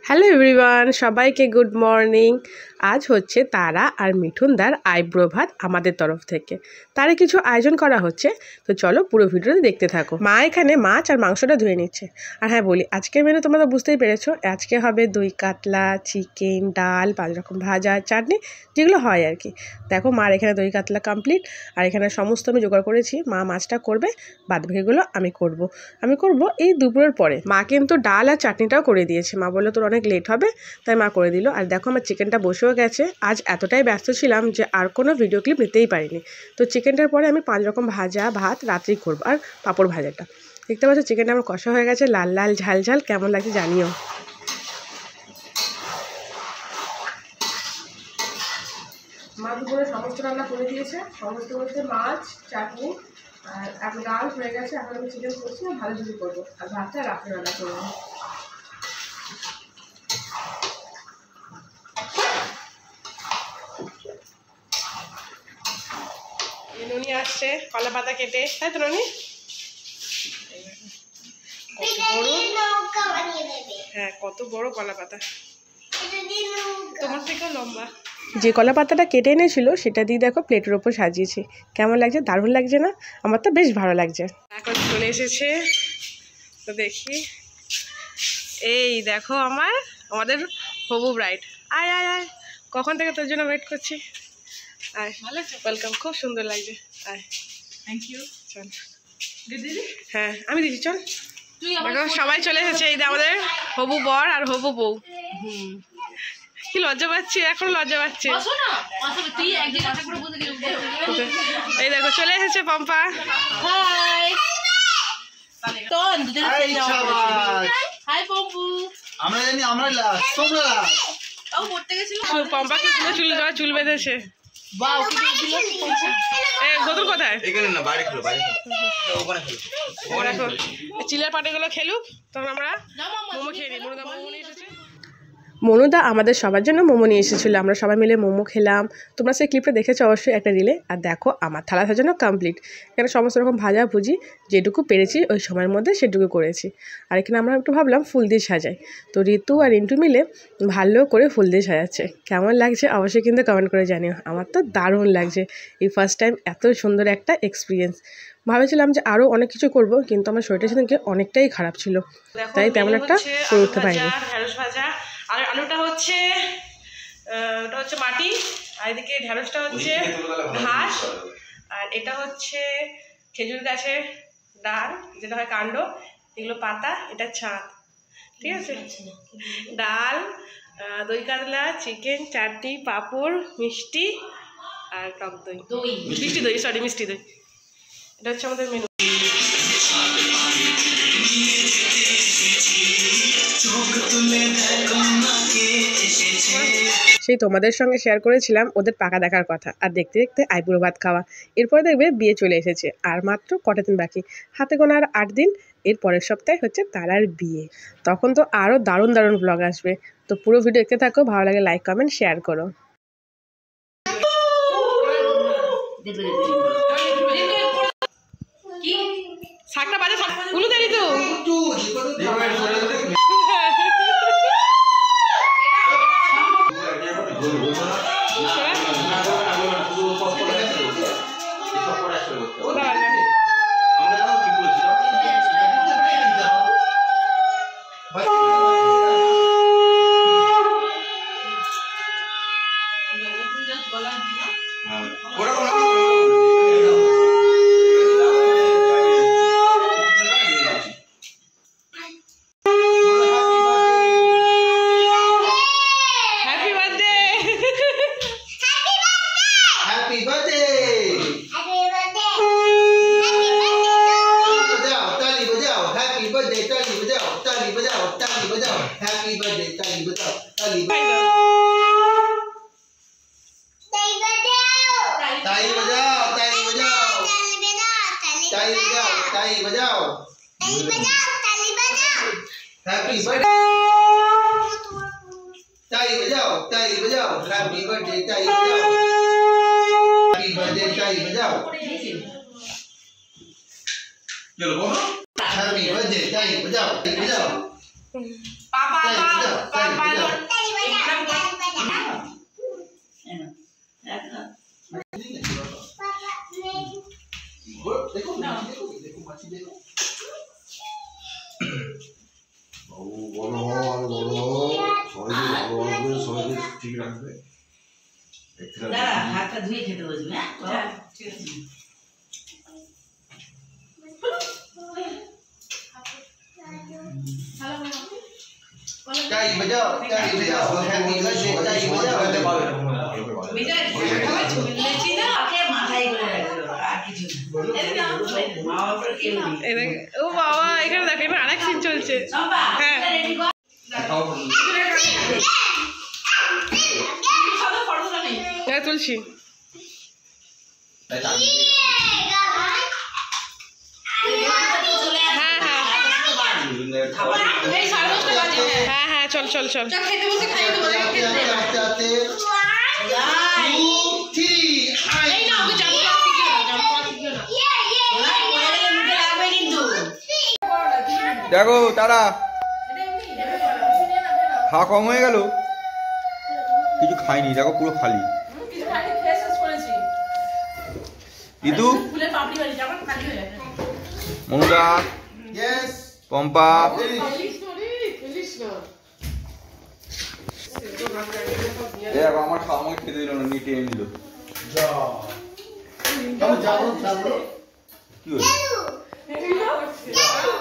Hello everyone, সবাইকে good morning. আজ হচ্ছে তারা আর মিঠুনদার আইব্রো ভাত আমাদের তরফ থেকে। তারা কিছু আয়োজন করা হচ্ছে, তো চলো পুরো ভিডিওতে দেখতে থাকো। মা এখানে মাছ আর মাংসটা ধুয়ে নিচ্ছে। আর হ্যাঁ বলি, আজকের মেনু তোমরা তো বুঝতেই পেরেছো, আজকে হবে দই কাতলা, চিকেন, ডাল, 5 রকম ভাজা, চাটনি, যেগুলো হয় আর কি। দেখো মার এখানে দই কাতলা কমপ্লিট, আর এখানে সমস্ত আমি জোগাড় করেছি। মা মাছটা করবে, বাদ বাকিগুলো আমি করব এই দুপুরের পরে। মা কিন্তু ডাল আর চাটনিটাও করে দিয়েছে। মা বললো তোর অনেক লেট হবে, তাই মা করে দিল। আর দেখো আমার চিকেনটা বসেও গেছে। আজ এতটাই ব্যস্ত ছিলাম যে আর কোনো ভিডিও ক্লিপ নিতেই পারিনি। তো চিকেনটার পরে আমি 5 রকম ভাজা, ভাত রাত্রেই করবো, আর পাঁপড় ভাজাটা। দেখতে পাচ্ছ চিকেনটা আমার কষা হয়ে গেছে, লাল লাল ঝাল ঝাল। কেমন লাগছে জানিও। মা দুপুরে সমস্ত রান্না করে দিয়েছে, সমস্ত বলতে মাছ, চাটনি আর এখন ডাল হয়ে গেছে। এখন আমি চিকেন করছি, আর ভালো কিছু করবো, আর ভাতটা রাত্রে রান্না করবো। ননি আসছে কলা পাতা কেটে, তাই তো ননি? হ্যাঁ, কত বড় কলা পাতা, তোমার থেকেও লম্বা। যে কলা পাতাটা কেটে এনেছিল সেটা দিয়ে দেখো প্লেটের ওপর সাজিয়েছি। কেমন লাগছে? দারুণ লাগছে না? আমার তো বেশ ভালো লাগছে। এখন চলে এসেছে, তো দেখি। এই দেখো আমাদের হবু ব্রাইড। আয় আয় আয়, কখন থেকে তোর জন্য ওয়েট করছি। আয়, ওয়েলকাম, খুব সুন্দর লাগছে। আয়, থ্যাংক ইউ। চল দিদি। হ্যাঁ আমি দিদি, চল। দেখো সবাই চলে এসেছে। এই আমাদের হবু বর আর হবু বউ। কি লজ্জা পাচ্ছি, এখন লজ্জা পাচ্ছি। এই দেখো চলে এসেছে পম্পা। পম্পা চুল বেঁধেছে। গদুর কোথায়? চিলের পাটিগুলো খেলুক, তখন আমরা মোমো খেয়ে নিই। মোমো নিয়ে এসেছে। মনুদা আমাদের সবার জন্য মোমো নিয়ে এসেছিলো। আমরা সবাই মিলে মোমো খেলাম। তোমরা সেই ক্লিপটা দেখেছো অবশ্যই একটা রিলে। আর দেখো আমার থালা সাজানো কমপ্লিট। এখানে সমস্ত রকম ভাজা ভুজি যেটুকু পেরেছি ওই সময়ের মধ্যে সেটুকু করেছি। আর এখানে আমরা একটু ভাবলাম ফুল দিয়ে সাজাই, তো ঋতু আর রিন্টু মিলে ভালো করে ফুল দিয়ে সাজাচ্ছে। কেমন লাগছে অবশ্যই কিন্তু কমেন্ট করে জানিও। আমার তো দারুণ লাগছে, এই ফার্স্ট টাইম এত সুন্দর একটা এক্সপিরিয়েন্স। ভেবেছিলাম যে আরও অনেক কিছু করব, কিন্তু আমার শরীরটা সেদিনকে অনেকটাই খারাপ ছিল, তাই তেমন একটা করে উঠতে পারিনি। আর আলুটা হচ্ছে ওটা হচ্ছে মাটি, আর এদিকে ঢেঁড়সটা হচ্ছে ঘাস, আর এটা হচ্ছে খেজুর গাছের ডাল, যেটা হয় কাণ্ড, এগুলো পাতা, এটা ছাদ। ঠিক আছে, ডাল, দই কাতলা, চিকেন, চাটনি, পাঁপড়, মিষ্টি আর টক দই, মিষ্টি দই, সরি মিষ্টি দই। এটা হচ্ছে আমাদের মেনু। সেই তোমাদের সঙ্গে শেয়ার করেছিলাম ওদের পাকা দেখার কথা, আর দেখতে দেখতে আইবুড়ো ভাত খাওয়া। এরপরে দেখবে বিয়ে চলে এসেছে, আর মাত্র কটা দিন বাকি, হাতে গোনা আর 8 দিন। এর পরের সপ্তাহে হচ্ছে তারার বিয়ে। তখন তো আরও দারুণ দারুণ ব্লগ আসবে। তো পুরো ভিডিও দেখতে থাকো, ভালো লাগে লাইক কমেন্ট শেয়ার করো। শাকটা বাজে, উলু দেরি তো। ताली बजाओ, हैप्पी बर्थडे, ताली बजाओ, हैप्पी बर्थडे, ताली बजाओ, चलो बोलो, हैप्पी बर्थडे, ताली बजाओ, ताली बजाओ। देखो देखो माछी देखो বাবু বলো বলো সবাইকে ভালো রাখবে সবাইকে ঠিক রাখবে দাঁড়া হাতটা ধুয়ে খেতে বসবি হ্যাঁ ঠিক আছে ताली बजाओ हैप्पी बर्थडे ताली बजाओ বিজয় সবাই ছবি তুলেছি না ওকে মাথায় করে রাখলো আর কিছু মা বাবার কেউ নেই ও বাবা এখানে দেখেন আরেক সিন চলছে হ্যাঁ রেডি কর তুলছি হ্যাঁ হ্যাঁ চল চল চল দেখো তারা খাওয়া কম হয়ে গেল কিছু খাইনি দেখো পুরো খালি ইদু মনুদা পম্পা দেখো আমার খাওয়া আমাকে খেতে দিল না নিয়ে টেনে নিল কি হলো